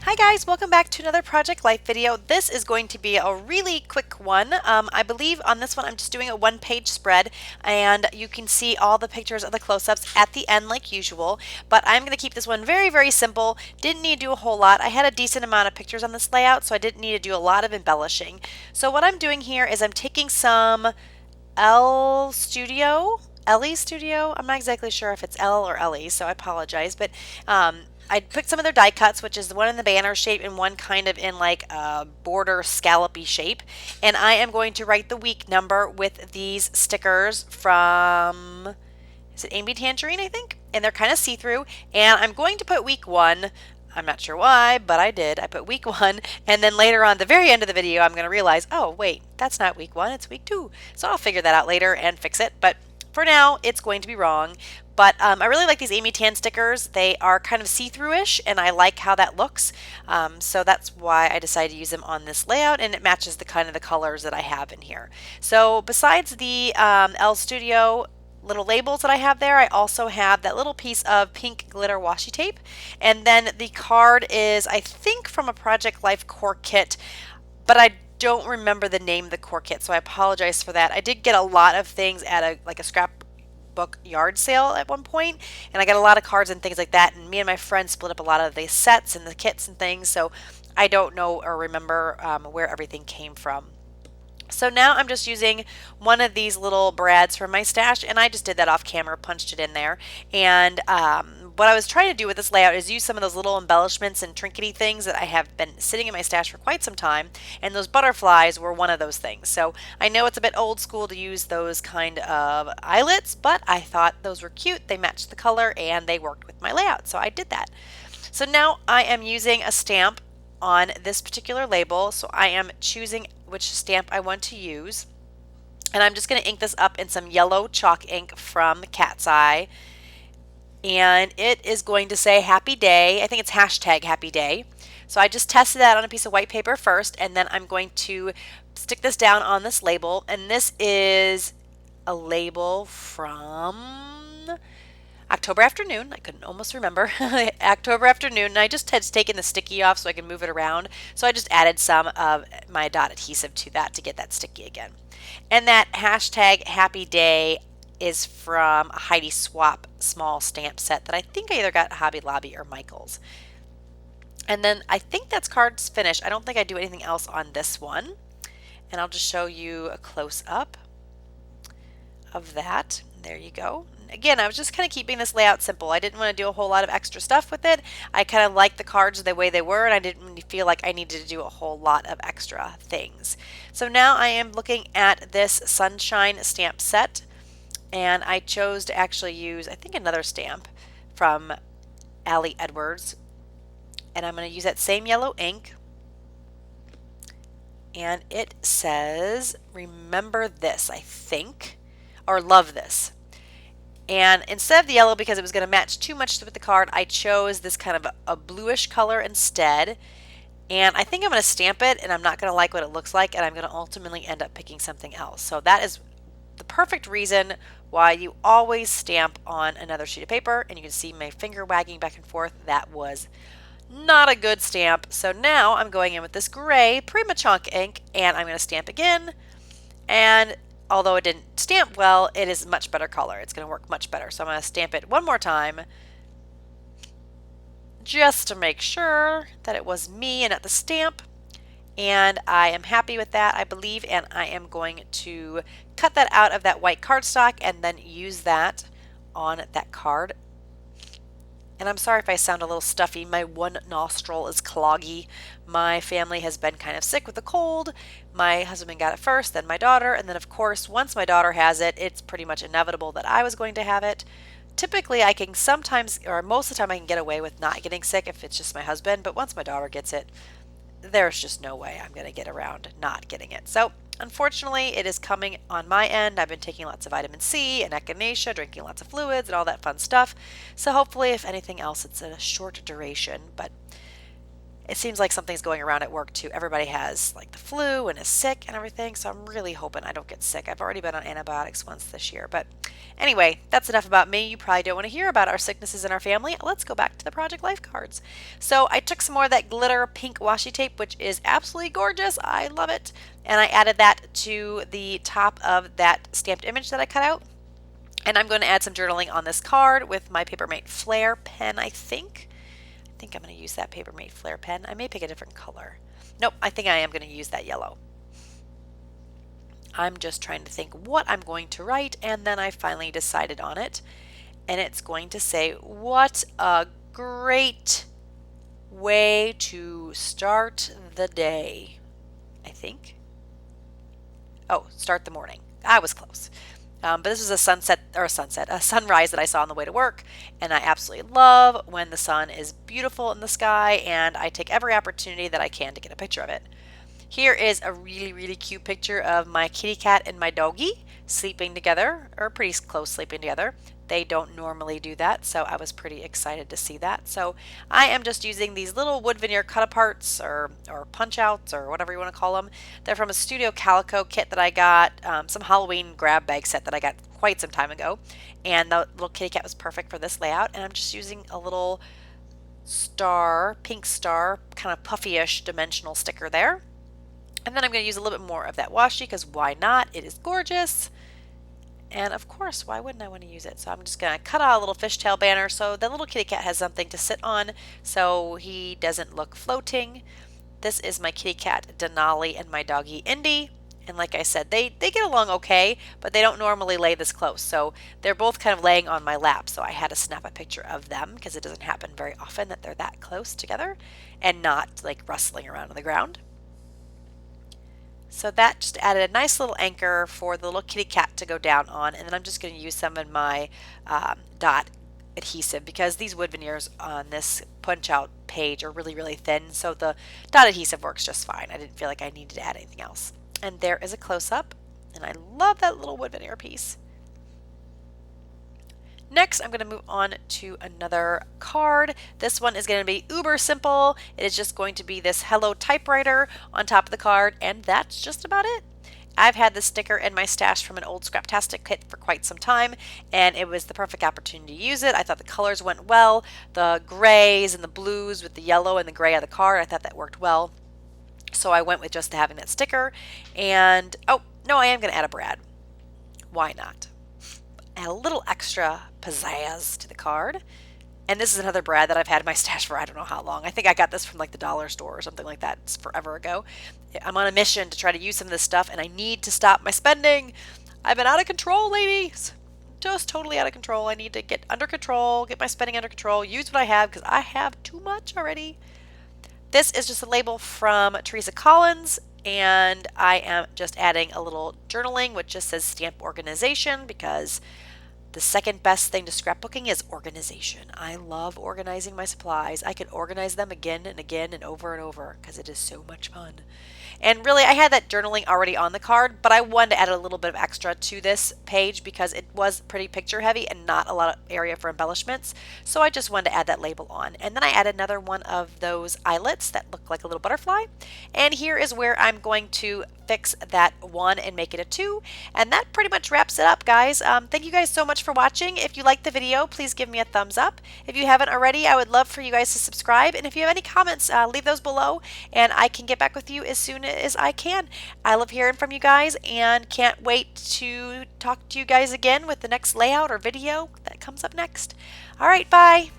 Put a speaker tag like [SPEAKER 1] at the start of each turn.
[SPEAKER 1] Hi guys, welcome back to another Project Life video. This is going to be a really quick one. I believe on this one I'm just doing a one-page spread and you can see all the pictures of the close-ups at the end like usual, but I'm going to keep this one very, very simple. Didn't need to do a whole lot. I had a decent amount of pictures on this layout, so I didn't need to do a lot of embellishing. So what I'm doing here is I'm taking some Ellie Studio. I'm not exactly sure if it's L or Ellie, so I apologize, but I picked some of their die cuts, which is one in the banner shape and one kind of in like a border scallopy shape. And I am going to write the week number with these stickers from, is it Amy Tangerine, I think? And they're kind of see-through. And I'm going to put week 1. I'm not sure why, but I did. I put week 1, and then later on, the very end of the video, I'm going to realize, oh, wait, that's not week 1, it's week 2. So I'll figure that out later and fix it. But for now, it's going to be wrong. But I really like these Amy Tan stickers. They are kind of see-through-ish, and I like how that looks. So that's why I decided to use them on this layout, and it matches the kind of the colors that I have in here. So besides the L Studio little labels that I have there, I also have that little piece of pink glitter washi tape. And then the card is, I think, from a Project Life core kit, but I don't remember the name of the core kit, so I apologize for that. I did get a lot of things at a scrapbook yard sale at one point, and I got a lot of cards and things like that, and me and my friend split up a lot of the sets and the kits and things, so I don't know or remember where everything came from. So now I'm just using one of these little brads from my stash, and I just did that off camera, punched it in there. And what I was trying to do with this layout is use some of those little embellishments and trinkety things that I have been sitting in my stash for quite some time, and those butterflies were one of those things. So I know it's a bit old school to use those kind of eyelets, but I thought those were cute, they matched the color, and they worked with my layout, so I did that. So now I am using a stamp on this particular label, so I am choosing which stamp I want to use, and I'm just going to ink this up in some yellow chalk ink from Cat's Eye, and it is going to say happy day. I think it's hashtag happy day. So I just tested that on a piece of white paper first, and then I'm going to stick this down on this label, and this is a label from October Afternoon. I couldn't almost remember. October Afternoon, and I just had taken the sticky off so I can move it around. So I just added some of my dot adhesive to that to get that sticky again. And that hashtag happy day is from a Heidi Swap small stamp set that I think I either got at Hobby Lobby or Michael's. And then I think that's cards finished. I don't think I do anything else on this one. And I'll just show you a close-up of that. There you go. Again, I was just kind of keeping this layout simple. I didn't want to do a whole lot of extra stuff with it. I kind of liked the cards the way they were, and I didn't really feel like I needed to do a whole lot of extra things. So now I am looking at this Sunshine stamp set, and I chose to actually use, I think, another stamp from Allie Edwards. And I'm going to use that same yellow ink. And it says, remember this, I think, or love this. And instead of the yellow, because it was going to match too much with the card, I chose this kind of a bluish color instead. And I think I'm going to stamp it, and I'm not going to like what it looks like, and I'm going to ultimately end up picking something else. So that is the perfect reason why you always stamp on another sheet of paper. And you can see my finger wagging back and forth. That was not a good stamp. So now I'm going in with this gray Primachonk ink, and I'm going to stamp again. And although it didn't stamp well, it is much better color. It's going to work much better. So I'm going to stamp it one more time just to make sure that it was me and not the stamp. And I am happy with that, I believe, and I am going to cut that out of that white cardstock and then use that on that card. And I'm sorry if I sound a little stuffy. My one nostril is cloggy. My family has been kind of sick with a cold. My husband got it first, then my daughter, and then of course once my daughter has it, it's pretty much inevitable that I was going to have it. Typically I can sometimes, or most of the time I can get away with not getting sick if it's just my husband, but once my daughter gets it, there's just no way I'm going to get around not getting it. So unfortunately, it is coming on my end. I've been taking lots of vitamin C and echinacea, drinking lots of fluids and all that fun stuff. So hopefully, if anything else, it's a short duration. But It seems like something's going around at work too. Everybody has like the flu and is sick and everything, so I'm really hoping I don't get sick. I've already been on antibiotics once this year. But anyway, that's enough about me. You probably don't want to hear about our sicknesses in our family. Let's go back to the Project Life cards. So I took some more of that glitter pink washi tape, which is absolutely gorgeous. I love it. And I added that to the top of that stamped image that I cut out. And I'm going to add some journaling on this card with my Papermate Flare pen, I think. I think I'm going to use that Papermate Flare pen. I may pick a different color. Nope, I think I am going to use that yellow. I'm just trying to think what I'm going to write, and then I finally decided on it. And it's going to say, what a great way to start the day, I think. Oh, start the morning. I was close. But this is a sunrise that I saw on the way to work, and I absolutely love when the sun is beautiful in the sky, and I take every opportunity that I can to get a picture of it. Here is a really, really cute picture of my kitty cat and my doggie sleeping together, or pretty close sleeping together. They don't normally do that, so I was pretty excited to see that. So I am just using these little wood veneer cut-aparts or punch-outs or whatever you want to call them. They're from a Studio Calico kit that I got, some Halloween grab bag set that I got quite some time ago. And the little kitty cat was perfect for this layout. And I'm just using a little star, pink star, kind of puffy-ish dimensional sticker there. And then I'm going to use a little bit more of that washi because why not? It is gorgeous. And of course, why wouldn't I want to use it? So I'm just going to cut out a little fishtail banner so the little kitty cat has something to sit on so he doesn't look floating. This is my kitty cat Denali and my doggie Indy. And like I said, they get along okay, but they don't normally lay this close. So they're both kind of laying on my lap. So I had to snap a picture of them because it doesn't happen very often that they're that close together and not like rustling around on the ground. So that just added a nice little anchor for the little kitty cat to go down on. And then I'm just going to use some of my dot adhesive because these wood veneers on this punch out page are really, really thin. So the dot adhesive works just fine. I didn't feel like I needed to add anything else. And there is a close-up. And I love that little wood veneer piece. Next, I'm going to move on to another card. This one is going to be uber simple. It is just going to be this Hello typewriter on top of the card, and that's just about it. I've had this sticker in my stash from an old Scraptastic kit for quite some time, and it was the perfect opportunity to use it. I thought the colors went well. The grays and the blues with the yellow and the gray of the card, I thought that worked well. So I went with just having that sticker. And, oh, no, I am going to add a brad. Why not? Add a little extra pizzazz to the card. And this is another brad that I've had in my stash for I don't know how long. I think I got this from like the dollar store or something like that. It's forever ago. I'm on a mission to try to use some of this stuff, and I need to stop my spending. I've been out of control, ladies. Just totally out of control. I need to get under control, get my spending under control, use what I have because I have too much already. This is just a label from Teresa Collins, and I am just adding a little journaling which just says stamp organization because the second best thing to scrapbooking is organization. I love organizing my supplies. I could organize them again and again and over because it is so much fun. And really, I had that journaling already on the card, but I wanted to add a little bit of extra to this page because it was pretty picture heavy and not a lot of area for embellishments. So I just wanted to add that label on. And then I added another one of those eyelets that look like a little butterfly. And here is where I'm going to fix that 1 and make it a 2. And that pretty much wraps it up, guys. Thank you guys so much for watching. If you liked the video, please give me a thumbs up. If you haven't already, I would love for you guys to subscribe. And if you have any comments, leave those below and I can get back with you as soon as I can. I love hearing from you guys and can't wait to talk to you guys again with the next layout or video that comes up next. All right, bye.